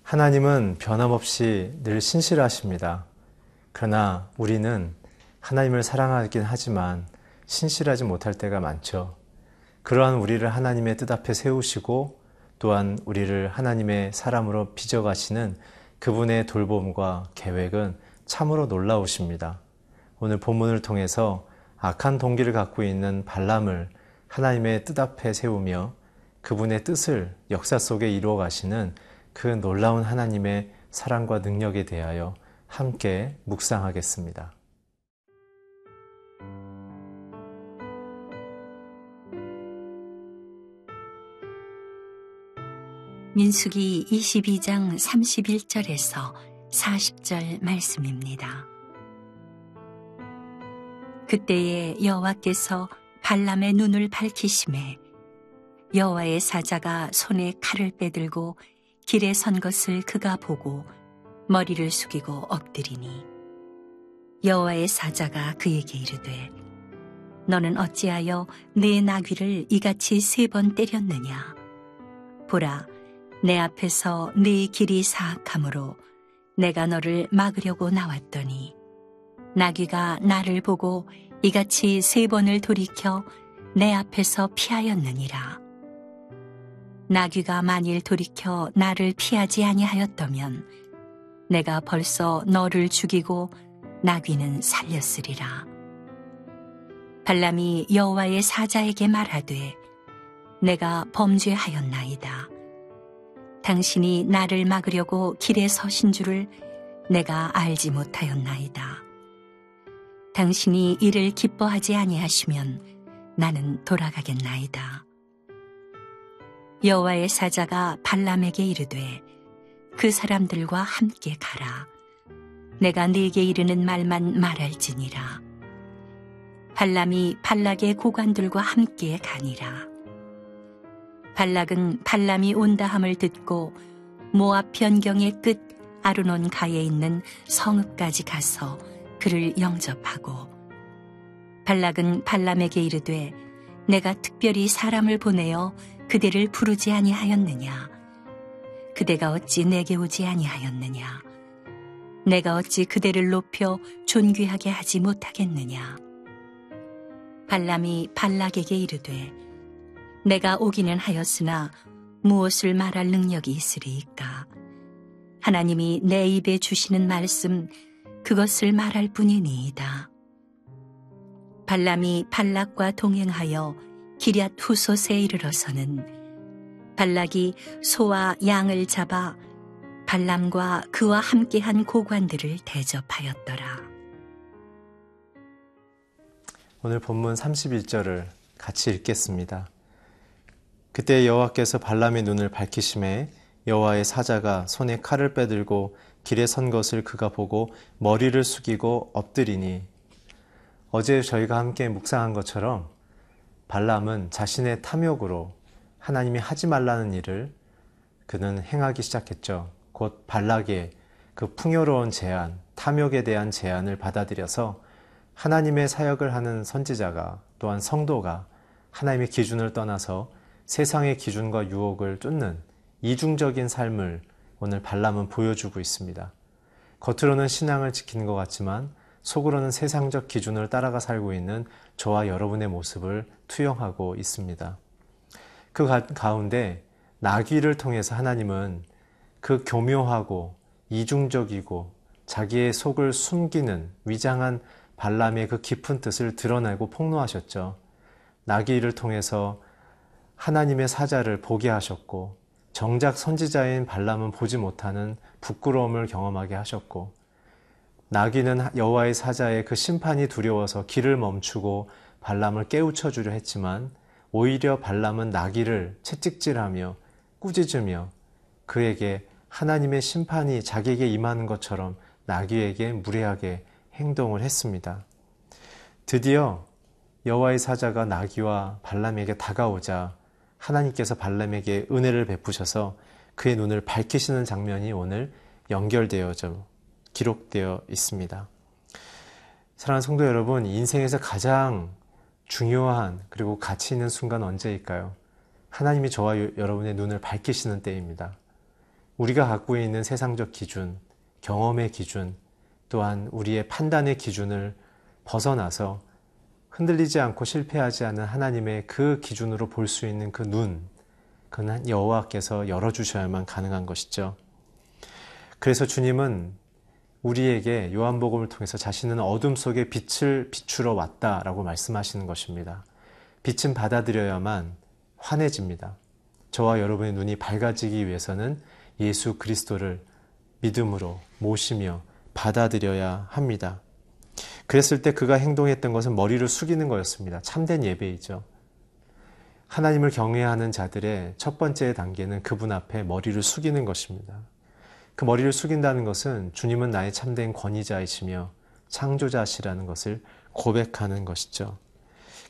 하나님은 변함없이 늘 신실하십니다. 그러나 우리는 하나님을 사랑하긴 하지만 신실하지 못할 때가 많죠. 그러한 우리를 하나님의 뜻 앞에 세우시고 또한 우리를 하나님의 사람으로 빚어가시는 그분의 돌봄과 계획은 참으로 놀라우십니다. 오늘 본문을 통해서 악한 동기를 갖고 있는 발람을 하나님의 뜻 앞에 세우며 그분의 뜻을 역사 속에 이루어 가시는 그 놀라운 하나님의 사랑과 능력에 대하여 함께 묵상하겠습니다. 민수기 22장 31절에서 40절 말씀입니다. 그때에 여호와께서 발람의 눈을 밝히심에 여호와의 사자가 손에 칼을 빼들고 길에 선 것을 그가 보고 머리를 숙이고 엎드리니 여호와의 사자가 그에게 이르되 너는 어찌하여 내 나귀를 이같이 3번 때렸느냐? 보라, 내 앞에서 네 길이 사악함으로 내가 너를 막으려고 나왔더니 나귀가 나를 보고 이같이 3번을 돌이켜 내 앞에서 피하였느니라. 나귀가 만일 돌이켜 나를 피하지 아니하였다면 내가 벌써 너를 죽이고 나귀는 살렸으리라. 발람이 여호와의 사자에게 말하되 내가 범죄하였나이다. 당신이 나를 막으려고 길에 서신 줄을 내가 알지 못하였나이다. 당신이 이를 기뻐하지 아니하시면 나는 돌아가겠나이다. 여호와의 사자가 발람에게 이르되 그 사람들과 함께 가라. 내가 네게 이르는 말만 말할지니라. 발람이 발락의 고관들과 함께 가니라. 발락은 발람이 온다함을 듣고 모압 변경의 끝 아르논 가에 있는 성읍까지 가서 그를 영접하고 발락은 발람에게 이르되 내가 특별히 사람을 보내어 그대를 부르지 아니하였느냐? 그대가 어찌 내게 오지 아니하였느냐? 내가 어찌 그대를 높여 존귀하게 하지 못하겠느냐? 발람이 발락에게 이르되 내가 오기는 하였으나 무엇을 말할 능력이 있으리이까? 하나님이 내 입에 주시는 말씀 그것을 말할 뿐이니이다. 발람이 발락과 동행하여 기럇 후솥에 이르러서는 발락이 소와 양을 잡아 발람과 그와 함께한 고관들을 대접하였더라. 오늘 본문 31절을 같이 읽겠습니다. 그때 여호와께서 발람의 눈을 밝히심에 여호와의 사자가 손에 칼을 빼들고 길에 선 것을 그가 보고 머리를 숙이고 엎드리니 어제 저희가 함께 묵상한 것처럼 발람은 자신의 탐욕으로 하나님이 하지 말라는 일을 그는 행하기 시작했죠. 곧 발락의 그 풍요로운 제안, 탐욕에 대한 제안을 받아들여서 하나님의 사역을 하는 선지자가 또한 성도가 하나님의 기준을 떠나서 세상의 기준과 유혹을 쫓는 이중적인 삶을 오늘 발람은 보여주고 있습니다. 겉으로는 신앙을 지키는 것 같지만 속으로는 세상적 기준을 따라가 살고 있는 저와 여러분의 모습을 투영하고 있습니다. 그 가운데 나귀를 통해서 하나님은 그 교묘하고 이중적이고 자기의 속을 숨기는 위장한 발람의 그 깊은 뜻을 드러내고 폭로하셨죠. 나귀를 통해서 하나님의 사자를 보게 하셨고 정작 선지자인 발람은 보지 못하는 부끄러움을 경험하게 하셨고 나귀는 여호와의 사자의 그 심판이 두려워서 길을 멈추고 발람을 깨우쳐 주려 했지만 오히려 발람은 나귀를 채찍질하며 꾸짖으며 그에게 하나님의 심판이 자기에게 임하는 것처럼 나귀에게 무례하게 행동을 했습니다. 드디어 여호와의 사자가 나귀와 발람에게 다가오자 하나님께서 발람에게 은혜를 베푸셔서 그의 눈을 밝히시는 장면이 오늘 연결되어져 기록되어 있습니다. 사랑하는 성도 여러분, 인생에서 가장 중요한 그리고 가치 있는 순간 언제일까요? 하나님이 저와 여러분의 눈을 밝히시는 때입니다. 우리가 갖고 있는 세상적 기준, 경험의 기준, 또한 우리의 판단의 기준을 벗어나서 흔들리지 않고 실패하지 않은 하나님의 그 기준으로 볼 수 있는 그 눈, 그는 여호와께서 열어주셔야만 가능한 것이죠. 그래서 주님은 우리에게 요한복음을 통해서 자신은 어둠 속에 빛을 비추러 왔다라고 말씀하시는 것입니다. 빛은 받아들여야만 환해집니다. 저와 여러분의 눈이 밝아지기 위해서는 예수 그리스도를 믿음으로 모시며 받아들여야 합니다. 그랬을 때 그가 행동했던 것은 머리를 숙이는 거였습니다. 참된 예배이죠. 하나님을 경외하는 자들의 첫 번째 단계는 그분 앞에 머리를 숙이는 것입니다. 그 머리를 숙인다는 것은 주님은 나의 참된 권위자이시며 창조자시라는 것을 고백하는 것이죠.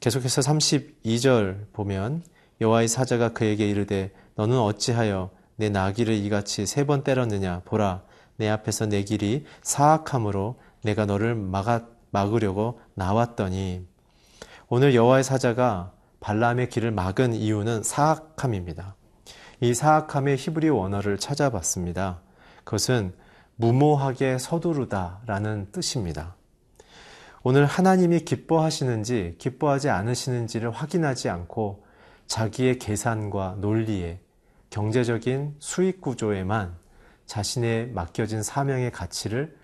계속해서 32절 보면 여호와의 사자가 그에게 이르되 너는 어찌하여 내 나귀를 이같이 3번 때렸느냐. 보라, 내 앞에서 내 길이 사악함으로 내가 너를 막으려고 나왔더니. 오늘 여호와의 사자가 발람의 길을 막은 이유는 사악함입니다. 이 사악함의 히브리 원어를 찾아봤습니다. 그것은 무모하게 서두르다라는 뜻입니다. 오늘 하나님이 기뻐하시는지 기뻐하지 않으시는지를 확인하지 않고 자기의 계산과 논리에 경제적인 수익 구조에만 자신의 맡겨진 사명의 가치를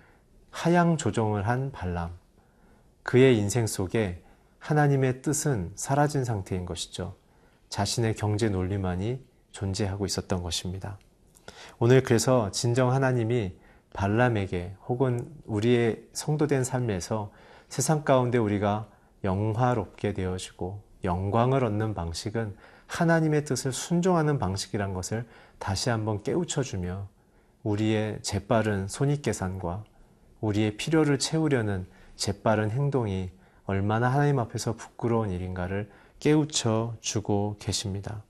하향 조정을 한 발람. 그의 인생 속에 하나님의 뜻은 사라진 상태인 것이죠. 자신의 경제 논리만이 존재하고 있었던 것입니다. 오늘 그래서 진정 하나님이 발람에게 혹은 우리의 성도된 삶에서 세상 가운데 우리가 영화롭게 되어지고 영광을 얻는 방식은 하나님의 뜻을 순종하는 방식이란 것을 다시 한번 깨우쳐주며 우리의 재빠른 손익계산과 우리의 필요를 채우려는 재빠른 행동이 얼마나 하나님 앞에서 부끄러운 일인가를 깨우쳐 주고 계십니다.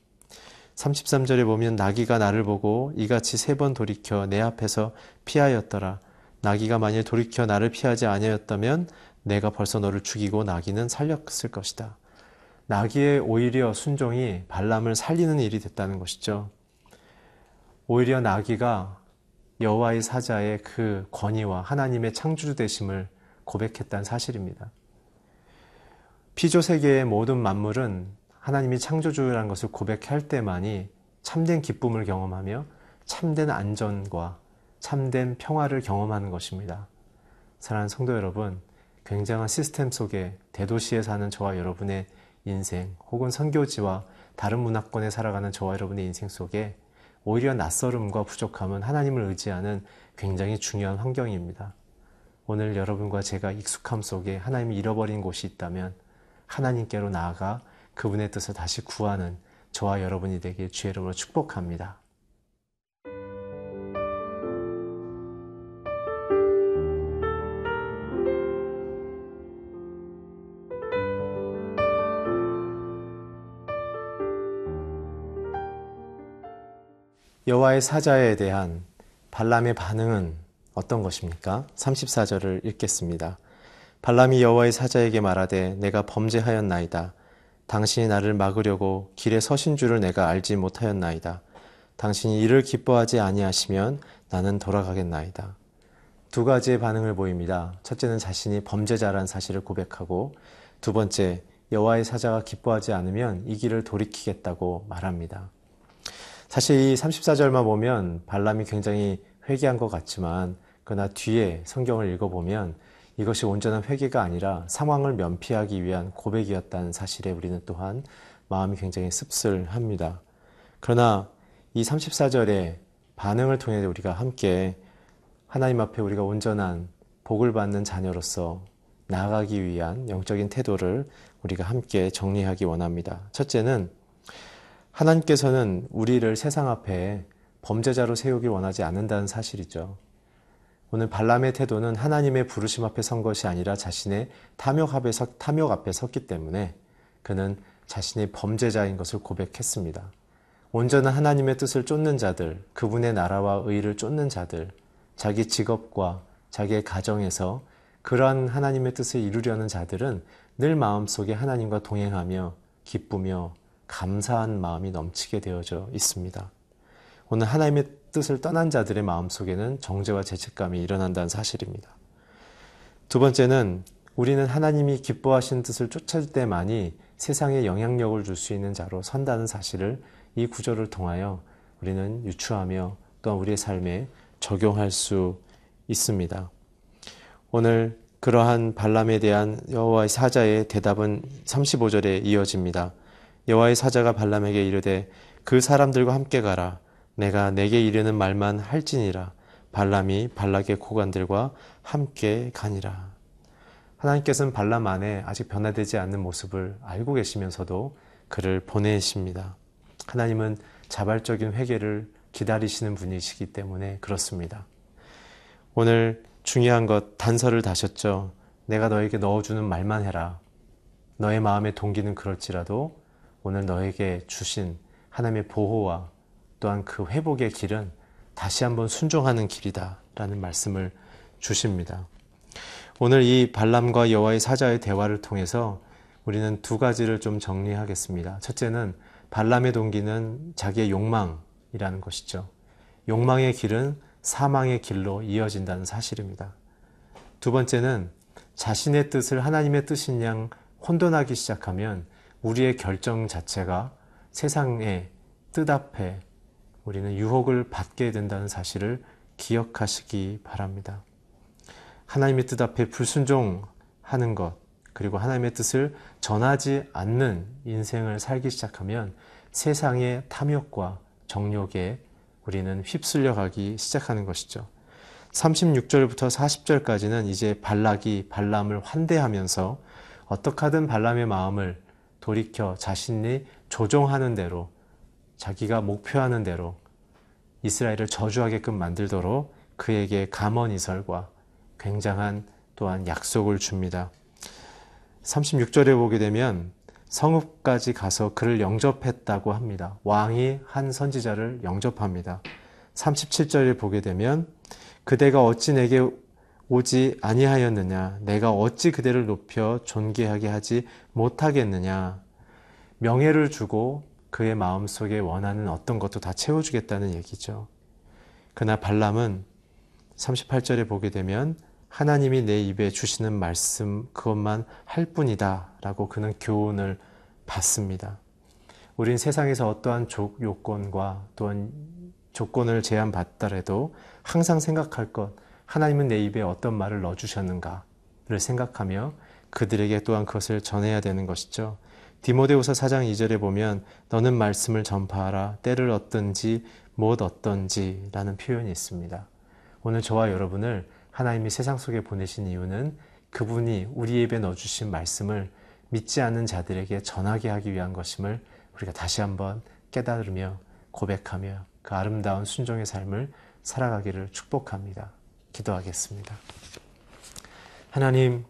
33절에 보면 나귀가 나를 보고 이같이 3번 돌이켜 내 앞에서 피하였더라. 나귀가 만일 돌이켜 나를 피하지 아니하였다면 내가 벌써 너를 죽이고 나귀는 살렸을 것이다. 나귀의 오히려 순종이 발람을 살리는 일이 됐다는 것이죠. 오히려 나귀가 여호와의 사자의 그 권위와 하나님의 창조주 되심을 고백했다는 사실입니다. 피조세계의 모든 만물은 하나님이 창조주라는 것을 고백할 때만이 참된 기쁨을 경험하며 참된 안전과 참된 평화를 경험하는 것입니다. 사랑하는 성도 여러분, 굉장한 시스템 속에 대도시에 사는 저와 여러분의 인생 혹은 선교지와 다른 문화권에 살아가는 저와 여러분의 인생 속에 오히려 낯설음과 부족함은 하나님을 의지하는 굉장히 중요한 환경입니다. 오늘 여러분과 제가 익숙함 속에 하나님이 잃어버린 곳이 있다면 하나님께로 나아가 그분의 뜻을 다시 구하는 저와 여러분이 되길 주의 이름으로 축복합니다. 여호와의 사자에 대한 발람의 반응은 어떤 것입니까? 34절을 읽겠습니다. 발람이 여호와의 사자에게 말하되 내가 범죄하였나이다. 당신이 나를 막으려고 길에 서신 줄을 내가 알지 못하였나이다. 당신이 이를 기뻐하지 아니하시면 나는 돌아가겠나이다. 2가지의 반응을 보입니다. 첫째는 자신이 범죄자라는 사실을 고백하고, 2번째, 여호와의 사자가 기뻐하지 않으면 이 길을 돌이키겠다고 말합니다. 사실 이 34절만 보면 발람이 굉장히 회개한 것 같지만, 그러나 뒤에 성경을 읽어보면 이것이 온전한 회개가 아니라 상황을 면피하기 위한 고백이었다는 사실에 우리는 또한 마음이 굉장히 씁쓸합니다. 그러나 이 34절의 반응을 통해 우리가 함께 하나님 앞에 우리가 온전한 복을 받는 자녀로서 나아가기 위한 영적인 태도를 우리가 함께 정리하기 원합니다. 첫째는 하나님께서는 우리를 세상 앞에 범죄자로 세우길 원하지 않는다는 사실이죠. 오늘 발람의 태도는 하나님의 부르심 앞에 선 것이 아니라 자신의 탐욕 앞에 섰기 때문에 그는 자신의 범죄자인 것을 고백했습니다. 온전한 하나님의 뜻을 쫓는 자들, 그분의 나라와 의를 쫓는 자들, 자기 직업과 자기의 가정에서 그러한 하나님의 뜻을 이루려는 자들은 늘 마음속에 하나님과 동행하며 기쁘며 감사한 마음이 넘치게 되어져 있습니다. 오늘 하나님의 뜻을 떠난 자들의 마음속에는 정죄와 죄책감이 일어난다는 사실입니다. 두 번째는 우리는 하나님이 기뻐하시는 뜻을 쫓을 때만이 세상에 영향력을 줄 수 있는 자로 선다는 사실을 이 구절을 통하여 우리는 유추하며 또한 우리의 삶에 적용할 수 있습니다. 오늘 그러한 발람에 대한 여호와의 사자의 대답은 35절에 이어집니다. 여호와의 사자가 발람에게 이르되 그 사람들과 함께 가라. 내가 내게 이르는 말만 할지니라. 발람이 발락의 고관들과 함께 가니라. 하나님께서는 발람 안에 아직 변화되지 않는 모습을 알고 계시면서도 그를 보내십니다. 하나님은 자발적인 회개를 기다리시는 분이시기 때문에 그렇습니다. 오늘 중요한 것 단서를 다셨죠. 내가 너에게 넣어주는 말만 해라. 너의 마음의 동기는 그럴지라도 오늘 너에게 주신 하나님의 보호와 또한 그 회복의 길은 다시 한번 순종하는 길이다 라는 말씀을 주십니다. 오늘 이 발람과 여호와의 사자의 대화를 통해서 우리는 두 가지를 좀 정리하겠습니다. 첫째는 발람의 동기는 자기의 욕망이라는 것이죠. 욕망의 길은 사망의 길로 이어진다는 사실입니다. 두 번째는 자신의 뜻을 하나님의 뜻인 양 혼돈하기 시작하면 우리의 결정 자체가 세상의 뜻 앞에 우리는 유혹을 받게 된다는 사실을 기억하시기 바랍니다. 하나님의 뜻 앞에 불순종하는 것, 그리고 하나님의 뜻을 전하지 않는 인생을 살기 시작하면 세상의 탐욕과 정욕에 우리는 휩쓸려 가기 시작하는 것이죠. 36절부터 40절까지는 이제 발락이 발람을 환대하면서 어떻게 하든 발람의 마음을 돌이켜 자신이 조종하는 대로, 자기가 목표하는 대로 이스라엘을 저주하게끔 만들도록 그에게 감언이설과 굉장한 또한 약속을 줍니다. 36절에 보게 되면 성읍까지 가서 그를 영접했다고 합니다. 왕이 한 선지자를 영접합니다. 37절에 보게 되면 그대가 어찌 내게 오지 아니하였느냐, 내가 어찌 그대를 높여 존귀하게 하지 못하겠느냐. 명예를 주고 그의 마음속에 원하는 어떤 것도 다 채워주겠다는 얘기죠. 그러나 발람은 38절에 보게 되면 하나님이 내 입에 주시는 말씀 그것만 할 뿐이다 라고 그는 교훈을 받습니다. 우린 세상에서 어떠한 요건과 또한 조건을 제한받더라도 항상 생각할 것, 하나님은 내 입에 어떤 말을 넣어주셨는가를 생각하며 그들에게 또한 그것을 전해야 되는 것이죠. 디모데후서 4장 2절에 보면 너는 말씀을 전파하라. 때를 얻든지 못 얻든지 라는 표현이 있습니다. 오늘 저와 여러분을 하나님이 세상 속에 보내신 이유는 그분이 우리 입에 넣어주신 말씀을 믿지 않는 자들에게 전하게 하기 위한 것임을 우리가 다시 한번 깨달으며 고백하며 그 아름다운 순종의 삶을 살아가기를 축복합니다. 기도하겠습니다. 하나님,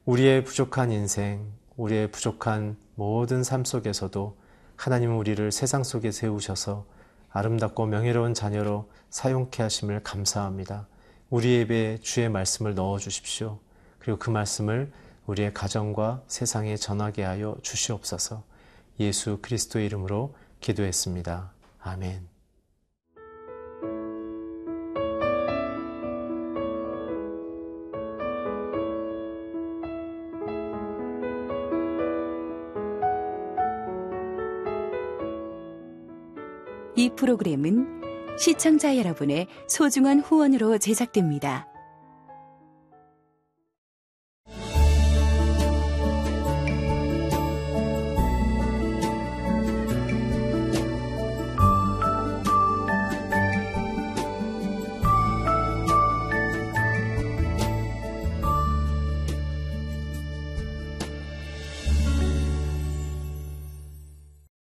우리의 부족한 인생, 우리의 부족한 모든 삶 속에서도 하나님은 우리를 세상 속에 세우셔서 아름답고 명예로운 자녀로 사용케 하심을 감사합니다. 우리 입에 주의 말씀을 넣어주십시오. 그리고 그 말씀을 우리의 가정과 세상에 전하게 하여 주시옵소서. 예수 그리스도의 이름으로 기도했습니다. 아멘. 이 프로그램은 시청자 여러분의 소중한 후원으로 제작됩니다.